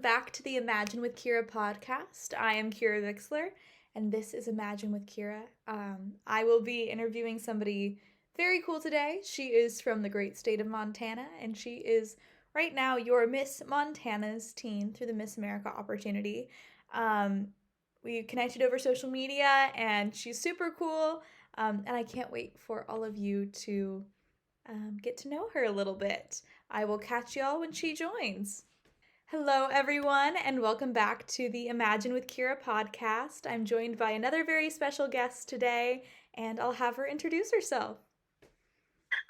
back to the Imagine with Keira podcast. I am Keira Vixler, and this is Imagine with Keira. I will be interviewing somebody very cool today. She is from the great state of Montana, and she is right now your Miss Montana's teen through the Miss America opportunity. We connected over social media, and she's super cool, and I can't wait for all of you to get to know her a little bit. I will catch y'all when she joins. Hello, everyone, and welcome back to the Imagine with Keira podcast. I'm joined by another very special guest today, and I'll have her introduce herself.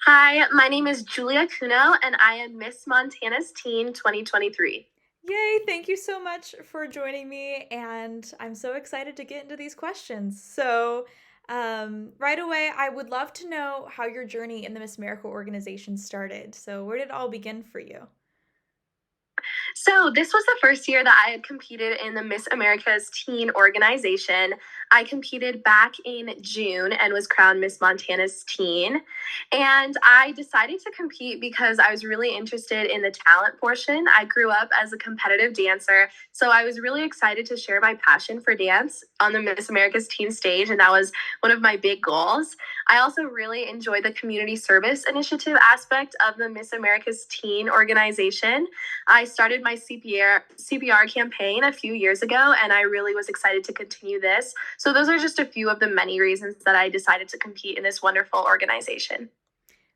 Hi, my name is Julia Kunau, and I am Miss Montana's Teen 2023. Yay, thank you so much for joining me, and I'm so excited to get into these questions. So, right away, I would love to know how your journey in the Miss America organization started. So, where did it all begin for you? So this was the first year that I had competed in the Miss America's Teen organization. I competed back in June and was crowned Miss Montana's Teen. And I decided to compete because I was really interested in the talent portion. I grew up as a competitive dancer, so I was really excited to share my passion for dance on the Miss America's Teen stage, and that was one of my big goals. I also really enjoy the community service initiative aspect of the Miss America's Teen organization. I started my CPR campaign a few years ago, and I really was excited to continue this. So those are just a few of the many reasons that I decided to compete in this wonderful organization.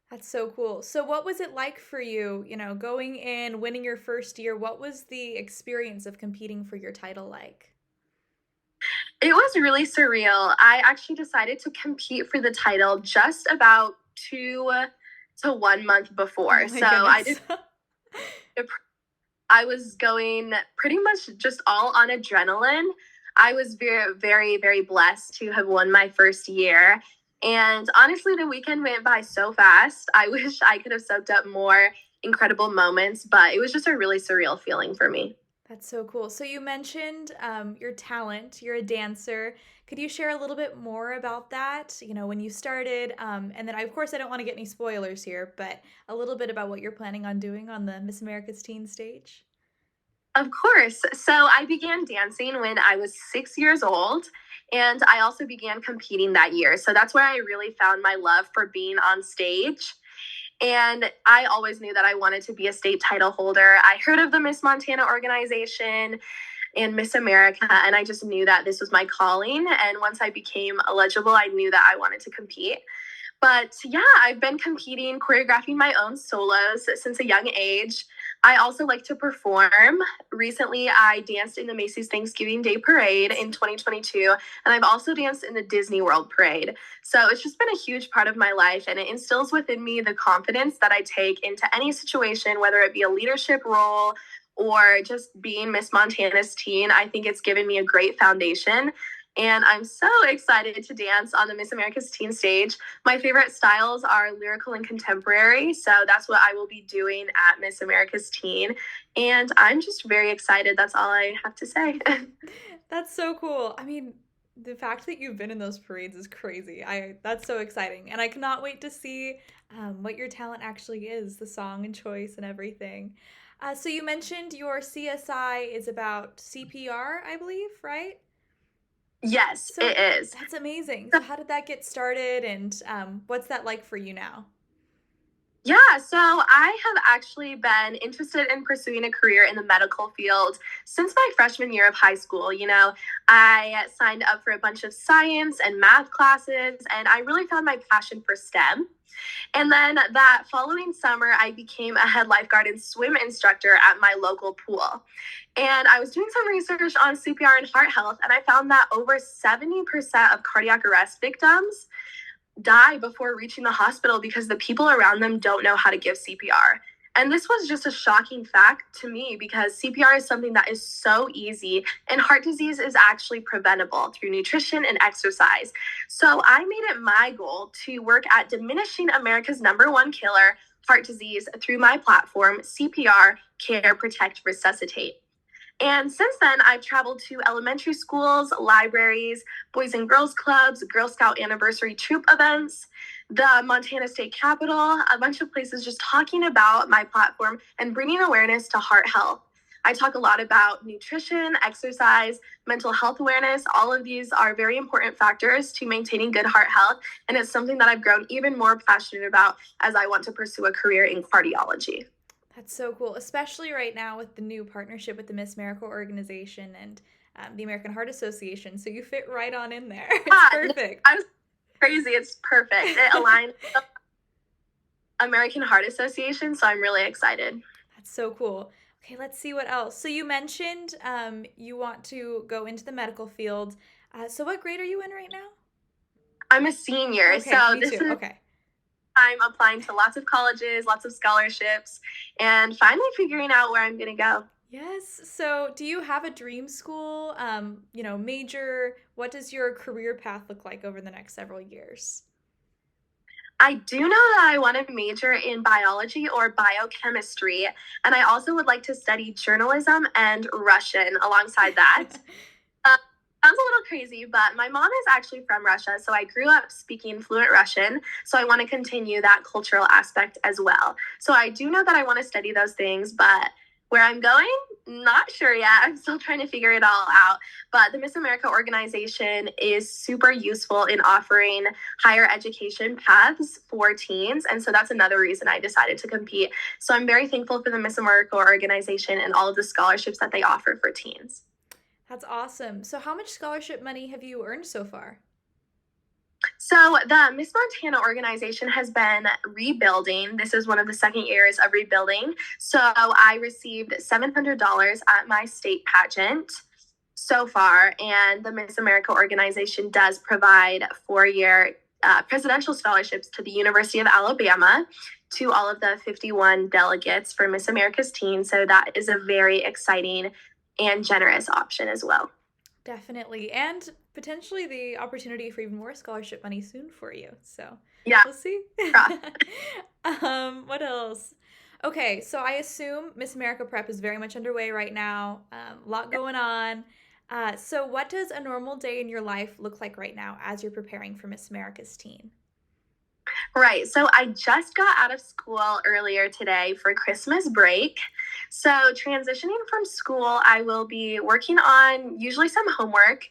That's so cool. So what was it like for you, going in, winning your first year? What was the experience of competing for your title like? It was really surreal. I actually decided to compete for the title just about 2 to 1 month before. Oh my goodness. I was going pretty much just all on adrenaline. I was very, very, very blessed to have won my first year. And honestly, the weekend went by so fast. I wish I could have soaked up more incredible moments, but it was just a really surreal feeling for me. That's so cool. So you mentioned your talent. You're a dancer. Could you share a little bit more about that? When you started, and then of course I don't want to get any spoilers here, but a little bit about what you're planning on doing on the Miss America's Teen stage. Of course. So I began dancing when I was 6 years old, and I also began competing that year. So that's where I really found my love for being on stage. And I always knew that I wanted to be a state title holder. I heard of the Miss Montana organization and Miss America, and I just knew that this was my calling. And once I became eligible, I knew that I wanted to compete. But yeah, I've been competing, choreographing my own solos since a young age. I also like to perform. Recently, I danced in the Macy's Thanksgiving Day Parade in 2022, and I've also danced in the Disney World Parade. So it's just been a huge part of my life, and it instills within me the confidence that I take into any situation, whether it be a leadership role or just being Miss Montana's Teen. I think it's given me a great foundation. And I'm so excited to dance on the Miss America's Teen stage. My favorite styles are lyrical and contemporary, so that's what I will be doing at Miss America's Teen. And I'm just very excited. That's all I have to say. That's so cool. I mean, the fact that you've been in those parades is crazy. That's so exciting, and I cannot wait to see what your talent actually is, the song and choice and everything. So you mentioned your CSI is about CPR, I believe, right? Yes, So it is. that's amazing. So how did that get started, and what's that like for you now? Yeah, so I have actually been interested in pursuing a career in the medical field since my freshman year of high school. I signed up for a bunch of science and math classes, and I really found my passion for STEM. And then that following summer, I became a head lifeguard and swim instructor at my local pool. And I was doing some research on CPR and heart health, and I found that over 70% of cardiac arrest victims die before reaching the hospital because the people around them don't know how to give CPR. And this was just a shocking fact to me because CPR is something that is so easy, and heart disease is actually preventable through nutrition and exercise. So I made it my goal to work at diminishing America's #1 killer, heart disease, through my platform, CPR, Care, Protect, Resuscitate. And since then, I've traveled to elementary schools, libraries, Boys and Girls Clubs, Girl Scout anniversary troop events, the Montana State Capitol, a bunch of places just talking about my platform and bringing awareness to heart health. I talk a lot about nutrition, exercise, mental health awareness. All of these are very important factors to maintaining good heart health. And it's something that I've grown even more passionate about as I want to pursue a career in cardiology. That's so cool, especially right now with the new partnership with the Miss Miracle organization and the American Heart Association. So you fit right on in there. It's perfect. I was crazy. It's perfect. It aligns with the American Heart Association, so I'm really excited. That's so cool. Okay, let's see what else. So you mentioned you want to go into the medical field. So what grade are you in right now? I'm a senior, Okay, so me this too. is Okay. I'm applying to lots of colleges, lots of scholarships, and finally figuring out where I'm going to go. Yes. So do you have a dream school, major? What does your career path look like over the next several years? I do know that I want to major in biology or biochemistry, and I also would like to study journalism and Russian alongside that. Sounds a little crazy, but my mom is actually from Russia, so I grew up speaking fluent Russian, so I want to continue that cultural aspect as well. So I do know that I want to study those things, but where I'm going, not sure yet. I'm still trying to figure it all out. But the Miss America organization is super useful in offering higher education paths for teens. And so that's another reason I decided to compete. So I'm very thankful for the Miss America organization and all of the scholarships that they offer for teens. That's awesome. So how much scholarship money have you earned so far? So the Miss Montana organization has been rebuilding. This is one of the second years of rebuilding. So I received $700 at my state pageant so far, and the Miss America organization does provide 4-year presidential scholarships to the University of Alabama to all of the 51 delegates for Miss America's Teen. So that is a very exciting and generous option as well. Definitely. And potentially the opportunity for even more scholarship money soon for you. So Yeah. we'll see. What else? Okay, so I assume Miss America prep is very much underway right now. A lot going on. So what does a normal day in your life look like right now as you're preparing for Miss America's Teen? Right. So I just got out of school earlier today for Christmas break. So transitioning from school, I will be working on usually some homework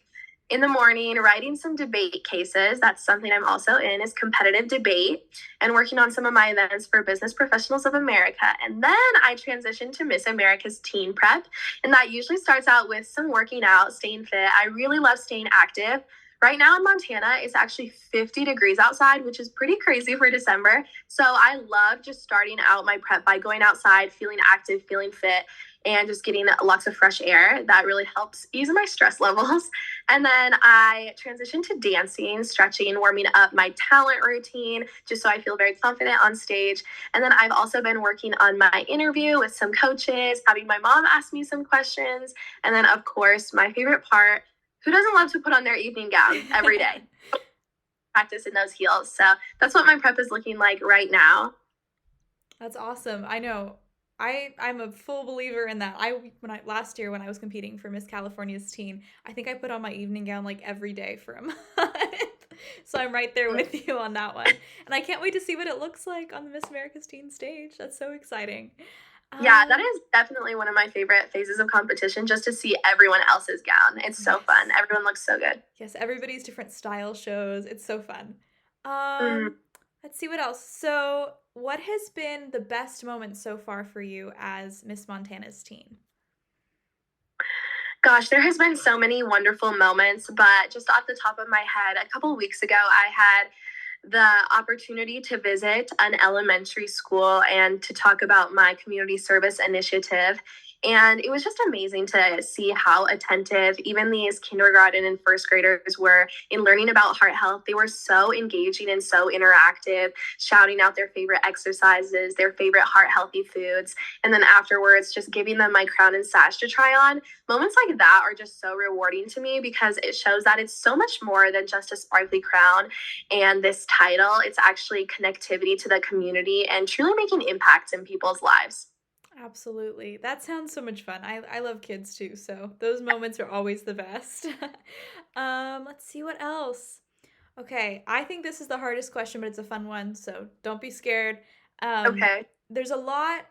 in the morning, writing some debate cases. That's something I'm also in, is competitive debate, and working on some of my events for Business Professionals of America. And then I transition to Miss America's Teen Prep. And that usually starts out with some working out, staying fit. I really love staying active. Right now in Montana, it's actually 50 degrees outside, which is pretty crazy for December. So I love just starting out my prep by going outside, feeling active, feeling fit, and just getting lots of fresh air. That really helps ease my stress levels. And then I transitioned to dancing, stretching, warming up my talent routine, just so I feel very confident on stage. And then I've also been working on my interview with some coaches, having my mom ask me some questions. And then, of course, my favorite part, who doesn't love to put on their evening gown every day? Practice in those heels. So that's what my prep is looking like right now. That's awesome. I know. I'm a full believer in that. Last year when I was competing for Miss California's Teen, I think I put on my evening gown like every day for a month. So I'm right there with you on that one. And I can't wait to see what it looks like on the Miss America's Teen stage. That's so exciting. Yeah, that is definitely one of my favorite phases of competition, just to see everyone else's gown. It's so fun. Everyone looks so good. Yes, everybody's different style shows. It's so fun. Mm. Let's see what else. So, what has been the best moment so far for you as Miss Montana's Teen? Gosh, there has been so many wonderful moments, but just off the top of my head, a couple of weeks ago, I had the opportunity to visit an elementary school and to talk about my community service initiative. And it was just amazing to see how attentive even these kindergarten and first graders were in learning about heart health. They were so engaging and so interactive, shouting out their favorite exercises, their favorite heart healthy foods. And then afterwards, just giving them my crown and sash to try on. Moments like that are just so rewarding to me because it shows that it's so much more than just a sparkly crown and this title. It's actually connectivity to the community and truly making impacts in people's lives. Absolutely. That sounds so much fun. I love kids too, so those moments are always the best. Let's see what else. Okay, I think this is the hardest question, but it's a fun one, so don't be scared. Okay. There's a lot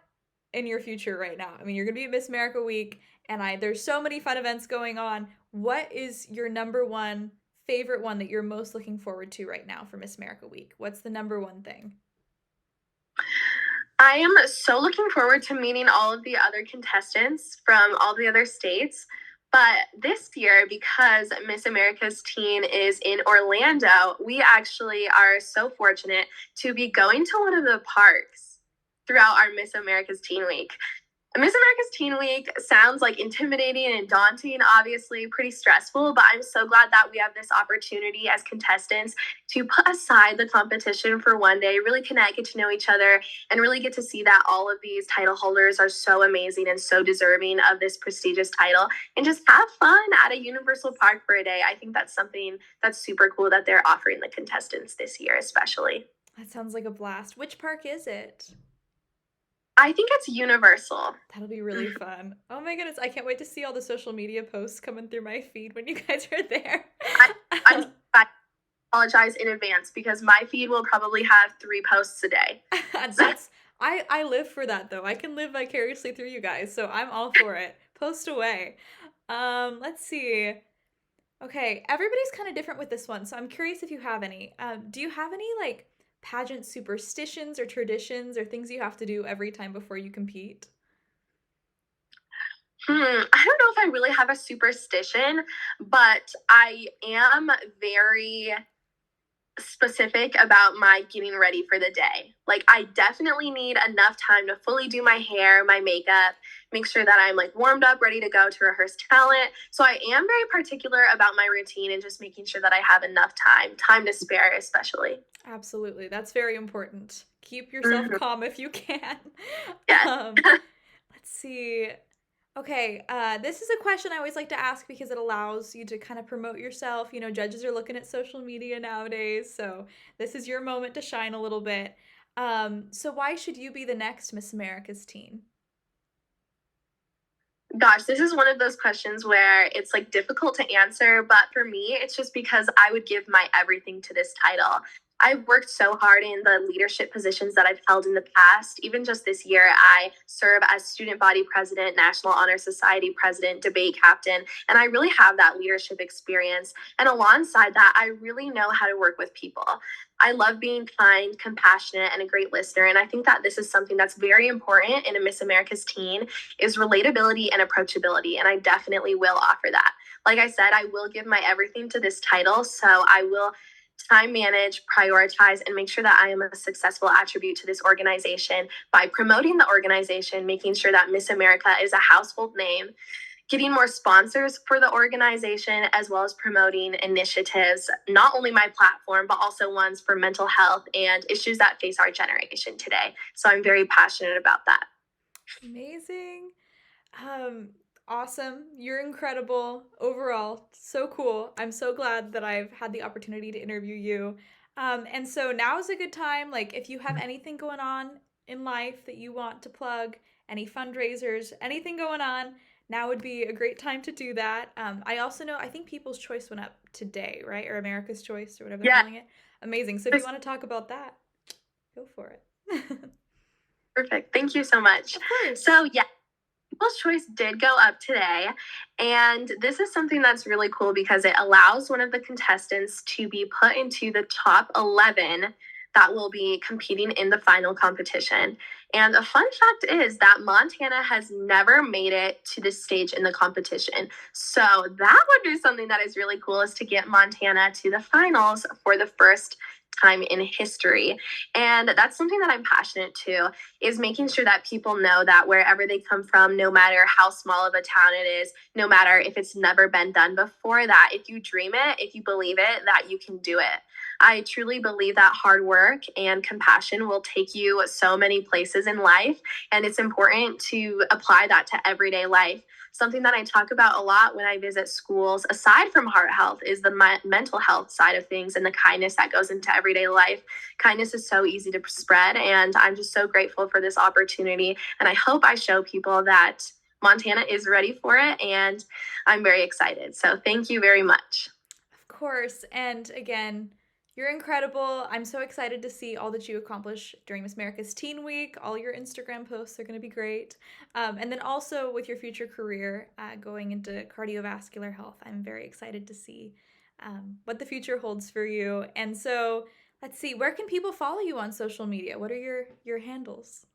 in your future right now? I mean, you're going to be at Miss America Week, and there's so many fun events going on. What is your number one favorite one that you're most looking forward to right now for Miss America Week? What's the number one thing? I am so looking forward to meeting all of the other contestants from all the other states. But this year, because Miss America's Teen is in Orlando, we actually are so fortunate to be going to one of the parks throughout our Miss America's Teen Week. Miss America's Teen Week sounds like intimidating and daunting, obviously pretty stressful, but I'm so glad that we have this opportunity as contestants to put aside the competition for one day, really connect, get to know each other, and really get to see that all of these title holders are so amazing and so deserving of this prestigious title, and just have fun at a Universal Park for a day. I think that's something that's super cool that they're offering the contestants this year, especially. That sounds like a blast. Which park is it? I think it's Universal. That'll be really fun. Oh my goodness, I can't wait to see all the social media posts coming through my feed when you guys are there. I apologize in advance because my feed will probably have 3 posts a day. I live for that though. I can live vicariously through you guys, so I'm all for it. Post away. Let's see. Okay, everybody's kind of different with this one, so I'm curious if you have any. Do you have any like pageant superstitions or traditions or things you have to do every time before you compete? I don't know if I really have a superstition, but I am very specific about my getting ready for the day. Like, I definitely need enough time to fully do my hair, my makeup, make sure that I'm like warmed up, ready to go to rehearse talent. So I am very particular about my routine and just making sure that I have enough time to spare, especially. Absolutely. That's very important. Keep yourself calm if you can. Yeah. Let's see. Okay, this is a question I always like to ask because it allows you to kind of promote yourself. You know, judges are looking at social media nowadays, so this is your moment to shine a little bit. So why should you be the next Miss America's Teen? Gosh, this is one of those questions where it's like difficult to answer, but for me, it's just because I would give my everything to this title. I've worked so hard in the leadership positions that I've held in the past. Even just this year, I serve as student body president, National Honor Society president, debate captain, and I really have that leadership experience. And alongside that, I really know how to work with people. I love being kind, compassionate, and a great listener. And I think that this is something that's very important in a Miss America's Teen is relatability and approachability. And I definitely will offer that. Like I said, I will give my everything to this title. So I will time manage, prioritize, and make sure that I am a successful attribute to this organization by promoting the organization, making sure that Miss America is a household name, getting more sponsors for the organization, as well as promoting initiatives, not only my platform, but also ones for mental health and issues that face our generation today. So I'm very passionate about that. Amazing. Awesome. You're incredible. Overall, so cool. I'm so glad that I've had the opportunity to interview you. And so now is a good time. Like, if you have anything going on in life that you want to plug, any fundraisers, anything going on, now would be a great time to do that. I also know, I think People's Choice went up today, right? Or America's Choice or whatever they're calling it. Amazing. So if you want to talk about that, go for it. Perfect. Thank you so much. Of course. So, yeah. People's Choice did go up today, and this is something that's really cool because it allows one of the contestants to be put into the top 11 that will be competing in the final competition. And a fun fact is that Montana has never made it to this stage in the competition. So that would be something that is really cool, is to get Montana to the finals for the first time in history. And that's something that I'm passionate to, is making sure that people know that wherever they come from, no matter how small of a town it is, no matter if it's never been done before, that if you dream it, if you believe it, that you can do it. I truly believe that hard work and compassion will take you so many places in life, and it's important to apply that to everyday life. Something that I talk about a lot when I visit schools, aside from heart health, is the mental health side of things and the kindness that goes into everyday life. Kindness is so easy to spread, and I'm just so grateful for this opportunity. And I hope I show people that Montana is ready for it, and I'm very excited. So thank you very much. Of course. And again, You're incredible. I'm so excited to see all that you accomplish during Miss America's Teen Week. All your Instagram posts are going to be great. And then also with your future career going into cardiovascular health, I'm very excited to see what the future holds for you. And so let's see, where can people follow you on social media? What are your handles?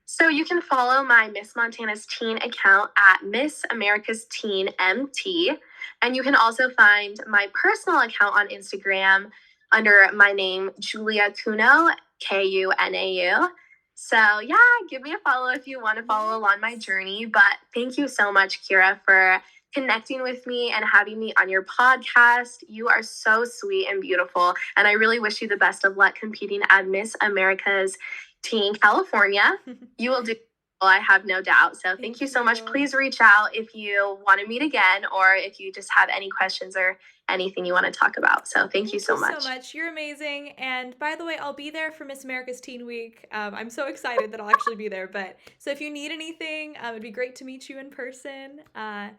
So you can follow my Miss Montana's Teen account at Miss America's Teen MT. And you can also find my personal account on Instagram under my name, Julia Kunau, Kunau. So yeah, give me a follow if you want to follow along my journey. But thank you so much, Keira, for connecting with me and having me on your podcast. You are so sweet and beautiful. And I really wish you the best of luck competing at Miss America's Teen California. You will do well, I have no doubt. So thank you so much. Please reach out if you want to meet again or if you just have any questions or anything you want to talk about. So thank you so much. So much. You're amazing. And by the way, I'll be there for Miss America's Teen Week. I'm so excited that I'll actually be there. But so if you need anything, it'd be great to meet you in person. Yeah.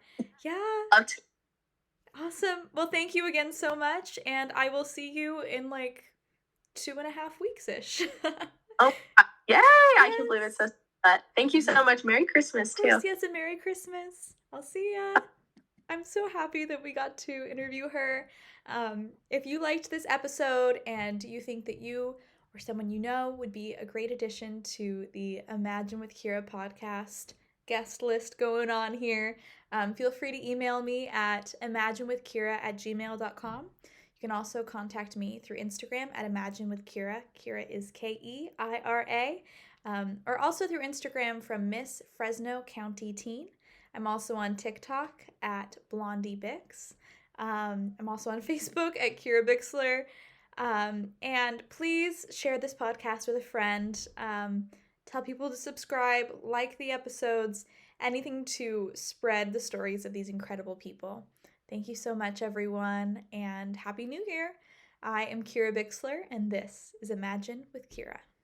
Love to. Awesome. Well, thank you again so much. And I will see you in like 2.5 weeks-ish. Oh, yay. Yes. I can't believe it's so. But thank you so much. Merry Christmas, too. Yes, and Merry Christmas. I'll see ya. I'm so happy that we got to interview her. If you liked this episode and you think that you or someone you know would be a great addition to the Imagine with Keira podcast guest list going on here, feel free to email me at imaginewithkeira@gmail.com. You can also contact me through Instagram at Imagine with Keira. Keira is Keira. Or also through Instagram from Miss Fresno County Teen. I'm also on TikTok at BlondieBix. I'm also on Facebook at Keira Bixler. And please share this podcast with a friend. Tell people to subscribe, like the episodes, anything to spread the stories of these incredible people. Thank you so much, everyone, and Happy New Year. I am Keira Bixler, and this is Imagine with Keira.